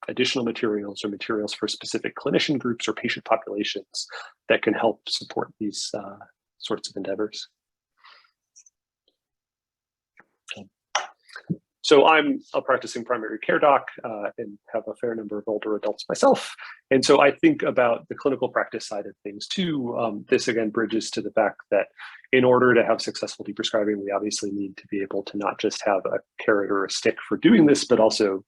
additional materials or materials for specific clinician groups or patient populations that can help support these sorts of endeavors. So I'm a practicing primary care doc and have a fair number of older adults myself. And so I think about the clinical practice side of things too. This again bridges to the fact that in order to have successful deprescribing, we obviously need to be able to not just have a carrot or a stick for doing this, but also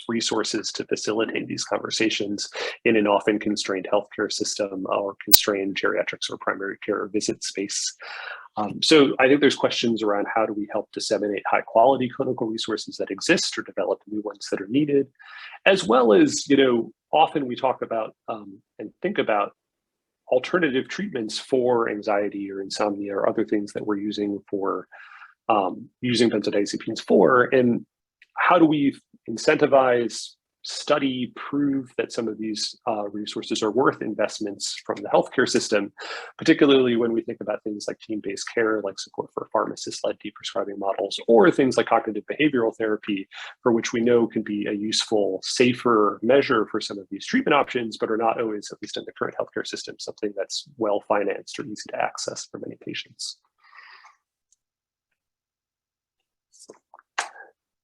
resources to facilitate these conversations in an often constrained healthcare system or constrained geriatrics or primary care visit space. So I think there's questions around how do we help disseminate high quality clinical resources that exist or develop new ones that are needed, as well as, often we talk about and think about alternative treatments for anxiety or insomnia or other things that we're using for using benzodiazepines for, and how do we incentivize, study, prove that some of these resources are worth investments from the healthcare system, particularly when we think about things like team-based care, like support for pharmacist-led deprescribing models, or things like cognitive behavioral therapy, for which we know can be a useful, safer measure for some of these treatment options, but are not always, at least in the current healthcare system, something that's well-financed or easy to access for many patients.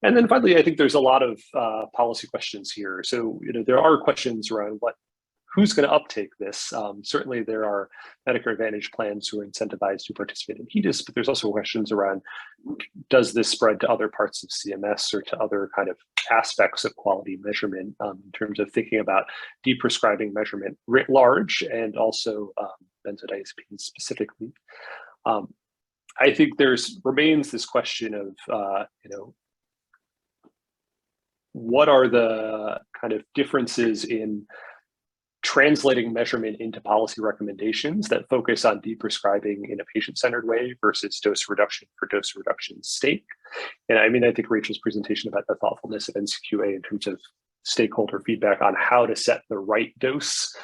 And then finally, I think there's a lot of policy questions here. So, there are questions around who's going to uptake this. Certainly, there are Medicare Advantage plans who are incentivized to participate in HEDIS, but there's also questions around, does this spread to other parts of CMS or to other kind of aspects of quality measurement in terms of thinking about deprescribing measurement writ large and also benzodiazepines specifically. I think remains this question of, what are the kind of differences in translating measurement into policy recommendations that focus on deprescribing in a patient-centered way versus dose reduction for dose reduction's sake? And I mean, I think Rachel's presentation about the thoughtfulness of NCQA in terms of stakeholder feedback on how to set the right dose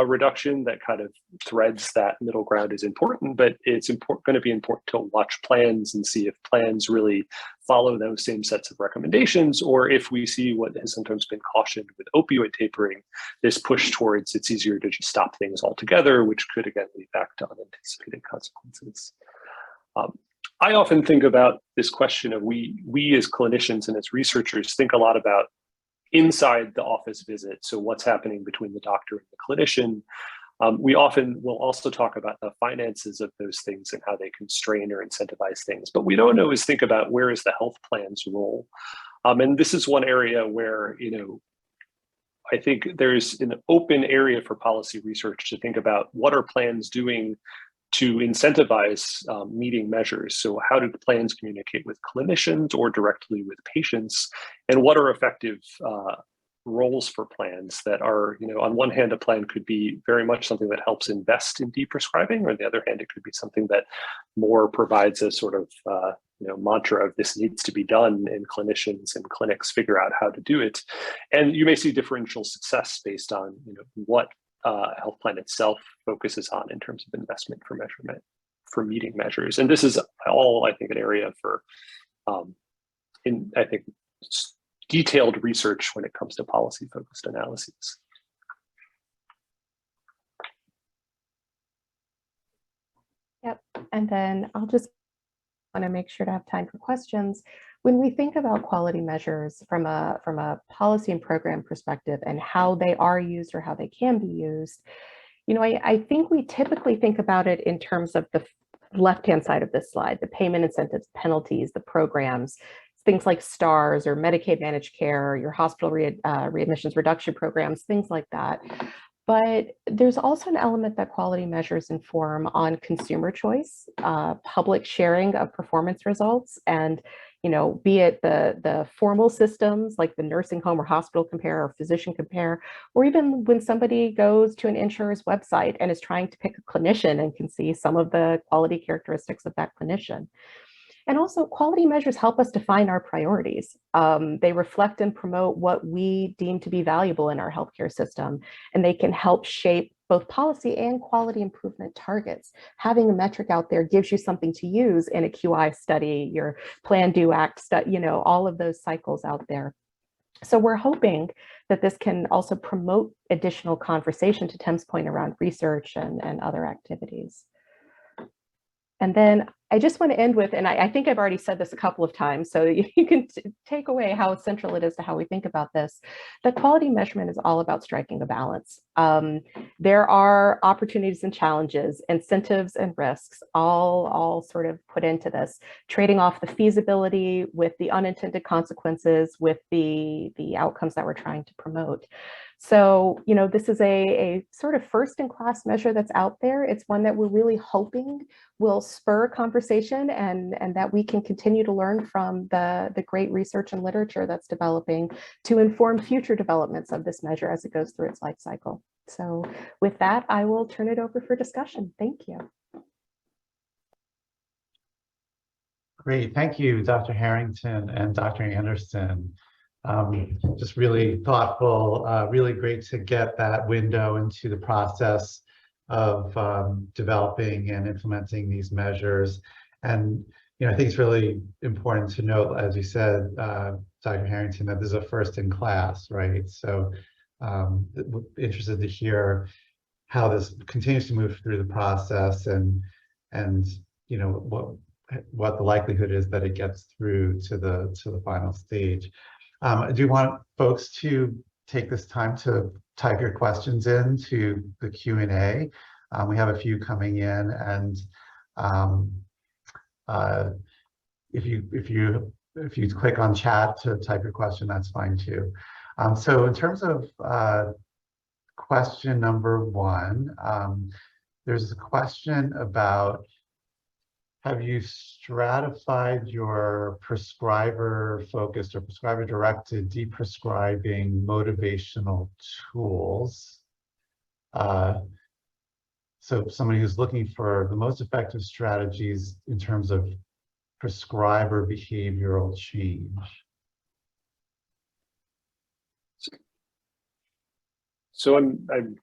reduction that kind of threads that middle ground is important, but it's going to be important to watch plans and see if plans really follow those same sets of recommendations, or if we see what has sometimes been cautioned with opioid tapering, this push towards it's easier to just stop things altogether, which could again lead back to unanticipated consequences. I often think about this question of we as clinicians and as researchers think a lot about inside the office visit. So what's happening between the doctor and the clinician. We often will also talk about the finances of those things and how they constrain or incentivize things, but we don't always think about where is the health plan's role. And this is one area where, I think there's an open area for policy research to think about what are plans doing to incentivize meeting measures. So how do plans communicate with clinicians or directly with patients? And what are effective roles for plans that are, on one hand, a plan could be very much something that helps invest in deprescribing, or on the other hand, it could be something that more provides a sort of mantra of this needs to be done, and clinicians and clinics figure out how to do it. And you may see differential success based on what health plan itself focuses on in terms of investment for measurement, for meeting measures. And this is all, I think, an area for, detailed research when it comes to policy-focused analyses. Yep, and then I'll just want to make sure to have time for questions. When we think about quality measures from a policy and program perspective and how they are used or how they can be used, I think we typically think about it in terms of the left-hand side of this slide, the payment incentives, penalties, the programs, things like STARS or Medicaid managed care, your hospital readmissions reduction programs, things like that. But there's also an element that quality measures inform on consumer choice, public sharing of performance results, and be it the formal systems like the nursing home or hospital compare or physician compare, or even when somebody goes to an insurer's website and is trying to pick a clinician and can see some of the quality characteristics of that clinician. And also, quality measures help us define our priorities. They reflect and promote what we deem to be valuable in our healthcare system, and they can help shape both policy and quality improvement targets. Having a metric out there gives you something to use in a QI study, your plan, do, act, all of those cycles out there. So we're hoping that this can also promote additional conversation, to Tim's point, around research and other activities. And then I just want to end with, and I think I've already said this a couple of times, so you can take away how central it is to how we think about this, that quality measurement is all about striking a balance. There are opportunities and challenges, incentives and risks, all sort of put into this, trading off the feasibility with the unintended consequences, with the outcomes that we're trying to promote. So, this is a sort of first-in-class measure that's out there. It's one that we're really hoping will spur conversation and that we can continue to learn from the great research and literature that's developing to inform future developments of this measure as it goes through its life cycle. So with that, I will turn it over for discussion. Thank you. Great, thank you, Dr. Harrington and Dr. Anderson. Just really thoughtful, really great to get that window into the process of developing and implementing these measures. And I think it's really important to note, as you said, Dr. Harrington, that this is a first in class, right? So interested to hear how this continues to move through the process and what the likelihood is that it gets through to the final stage. I do want folks to take this time to type your questions into the Q&A. We have a few coming in, and if you click on chat to type your question, that's fine too. So in terms of question number one, there's a question about, have you stratified your prescriber-focused or prescriber-directed deprescribing motivational tools? So somebody who's looking for the most effective strategies in terms of prescriber behavioral change. So I'm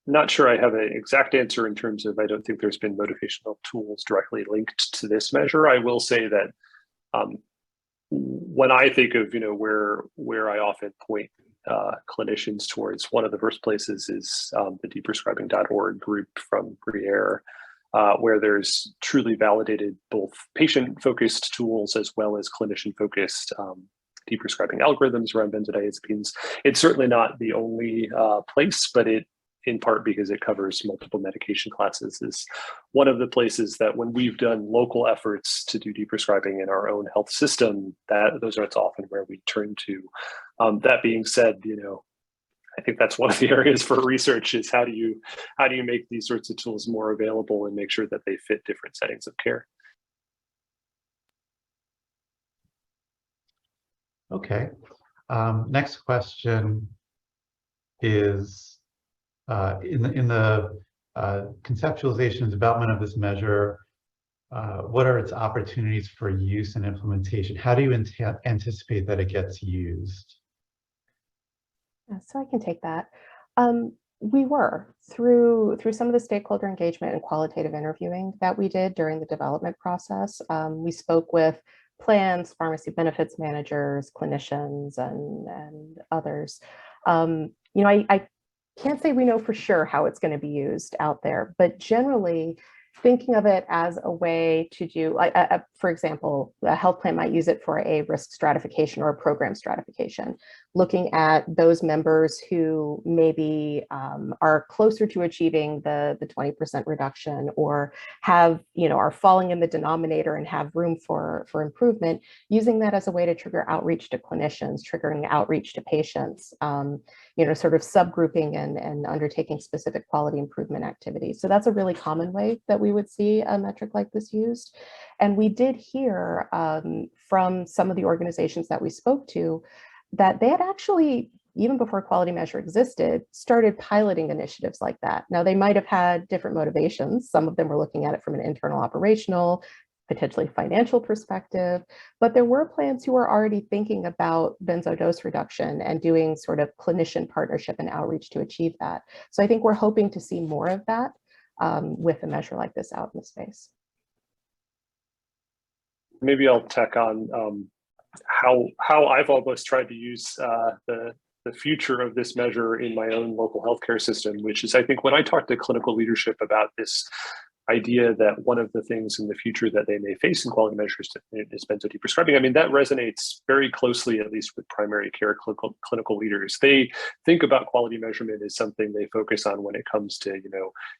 not sure I have an exact answer in terms of, I don't think there's been motivational tools directly linked to this measure. I will say that when I think of where I often point clinicians towards, one of the first places is the deprescribing.org group from Briere, where there's truly validated both patient-focused tools as well as clinician-focused deprescribing algorithms around benzodiazepines. It's certainly not the only place, but it, in part because it covers multiple medication classes, is one of the places that when we've done local efforts to do deprescribing in our own health system, those are often where we turn to. That being said, I think that's one of the areas for research is how do you make these sorts of tools more available and make sure that they fit different settings of care. Okay. Next question is, in the conceptualization and development of this measure, what are its opportunities for use and implementation? How do you anticipate that it gets used? So I can take that. We were through some of the stakeholder engagement and qualitative interviewing that we did during the development process. We spoke with plans, pharmacy benefits managers, clinicians, and others. I can't say we know for sure how it's going to be used out there, but generally thinking of it as a way to do, for example, a health plan might use it for a risk stratification or a program stratification, looking at those members who maybe are closer to achieving the 20% reduction, or have, are falling in the denominator and have room for improvement, using that as a way to trigger outreach to clinicians, triggering outreach to patients, sort of subgrouping and undertaking specific quality improvement activities. So that's a really common way that we would see a metric like this used. And we did hear from some of the organizations that we spoke to that they had actually, even before quality measure existed, started piloting initiatives like that. Now, they might have had different motivations. Some of them were looking at it from an internal operational, potentially financial perspective, but there were plans who were already thinking about benzo dose reduction and doing sort of clinician partnership and outreach to achieve that. So I think we're hoping to see more of that with a measure like this out in the space. Maybe I'll tack on how I've almost tried to use the future of this measure in my own local healthcare system, which is, I think, when I talk to clinical leadership about this idea that one of the things in the future that they may face in quality measures is benzo deprescribing. I mean, that resonates very closely, at least with primary care clinical leaders. They think about quality measurement as something they focus on when it comes to,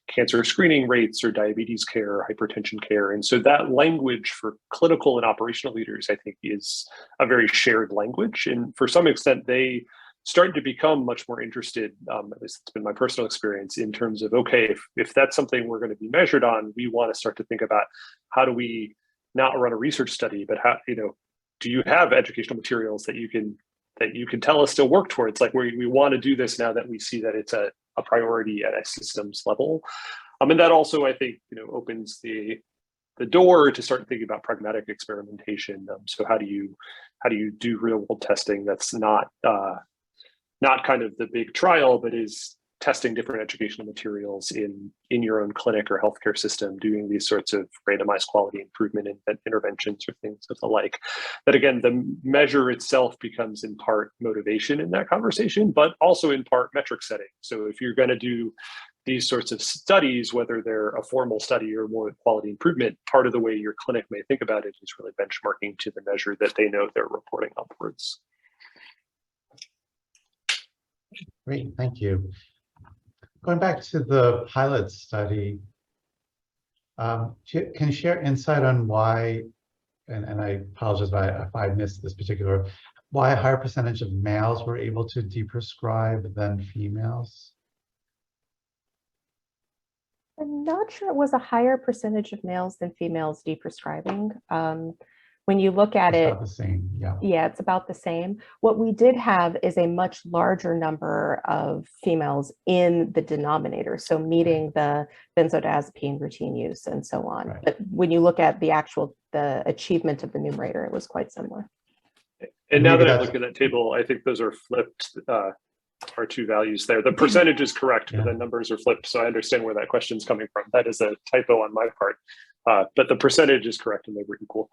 cancer screening rates or diabetes care or hypertension care. And so that language for clinical and operational leaders, I think, is a very shared language. And for some extent, they started to become much more interested, at least it's been my personal experience, in terms of, okay, if that's something we're going to be measured on, we want to start to think about how do we not run a research study, but how, do you have educational materials that you can tell us to work towards? Like we want to do this now that we see that it's a priority at a systems level. And that also, I think, opens the the door to start thinking about pragmatic experimentation. So how do you do real world testing that's not kind of the big trial, but is testing different educational materials in your own clinic or healthcare system, doing these sorts of randomized quality improvement interventions or things of the like. That again, the measure itself becomes in part motivation in that conversation, but also in part metric setting. So if you're going to do these sorts of studies, whether they're a formal study or more quality improvement, part of the way your clinic may think about it is really benchmarking to the measure that they know they're reporting upwards. Great, thank you. Going back to the pilot study, can you share insight on why, and I apologize if I missed this particular, why a higher percentage of males were able to deprescribe than females? I'm not sure it was a higher percentage of males than females deprescribing. When you look at It's it, about the same, yeah. Yeah, it's about the same. What we did have is a much larger number of females in the denominator, so meeting the benzodiazepine routine use and so on. Right. But when you look at the achievement of the numerator, it was quite similar. And now that I look at that table, I think those are flipped, our two values there. The percentage is correct, but the numbers are flipped. So I understand where that question's coming from. That is a typo on my part, but the percentage is correct and they were equal.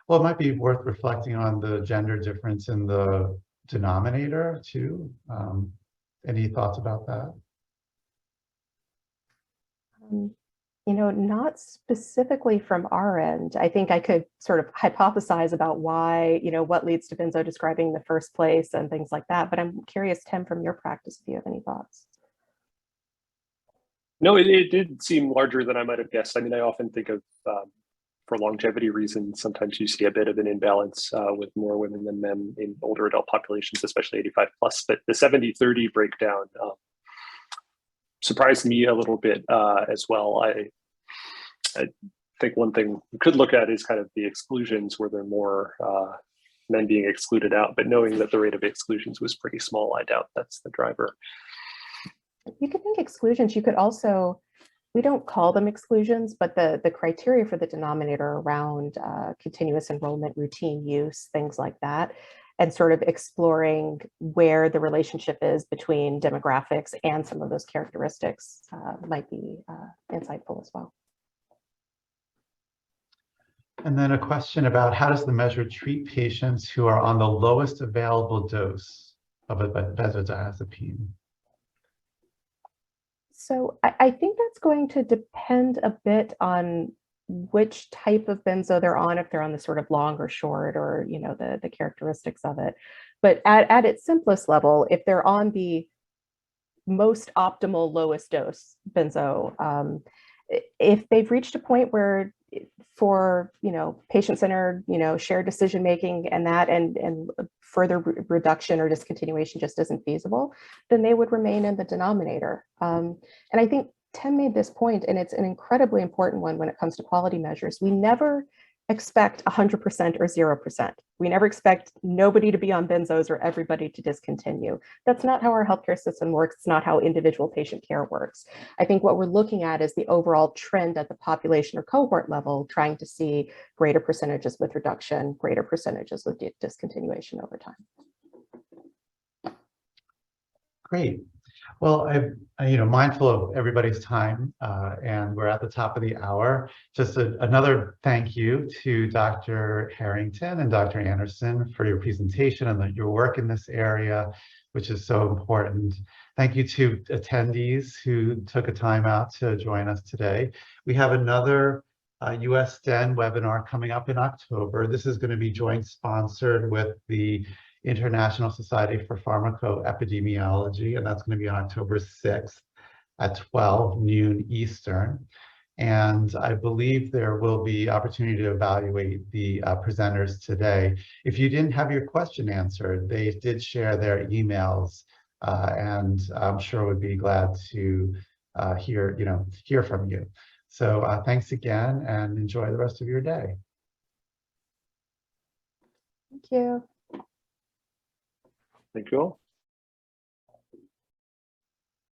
Well, it might be worth reflecting on the gender difference in the denominator too. Any thoughts about that? Not specifically from our end. I think I could sort of hypothesize about why, what leads to benzodescribing in the first place and things like that. But I'm curious, Tim, from your practice, if you have any thoughts. No, it did seem larger than I might have guessed. I mean, I often think of, for longevity reasons, sometimes you see a bit of an imbalance with more women than men in older adult populations, especially 85 plus. But the 70-30 breakdown surprised me a little bit as well. I think one thing we could look at is kind of the exclusions, where there are more men being excluded out, but knowing that the rate of exclusions was pretty small, I doubt that's the driver. You could think exclusions. You could also, we don't call them exclusions, but the criteria for the denominator around continuous enrollment, routine use, things like that, and sort of exploring where the relationship is between demographics and some of those characteristics might be insightful as well. And then a question about how does the measure treat patients who are on the lowest available dose of a benzodiazepine? So I think that's going to depend a bit on which type of benzo they're on, if they're on the sort of long or short, or the characteristics of it. But at its simplest level, if they're on the most optimal lowest dose benzo, if they've reached a point where for patient-centered shared decision making and further reduction or discontinuation just isn't feasible, then they would remain in the denominator. And I think Tim made this point, and it's an incredibly important one when it comes to quality measures. We never expect 100% or 0%. We never expect nobody to be on benzos or everybody to discontinue. That's not how our healthcare system works. It's not how individual patient care works. I think what we're looking at is the overall trend at the population or cohort level, trying to see greater percentages with reduction, greater percentages with discontinuation over time. Great. Well, I'm mindful of everybody's time, and we're at the top of the hour. Just another thank you to Dr. Harrington and Dr. Anderson for your presentation and your work in this area, which is so important. Thank you to attendees who took a time out to join us today. We have another USDEN webinar coming up in October. This is going to be joint sponsored with the International Society for Pharmacoepidemiology, and that's going to be on October 6th at 12 noon Eastern. And I believe there will be opportunity to evaluate the presenters today. If you didn't have your question answered, they did share their emails, and I'm sure would be glad to hear from you. So thanks again, and enjoy the rest of your day. Thank you. Thank you all.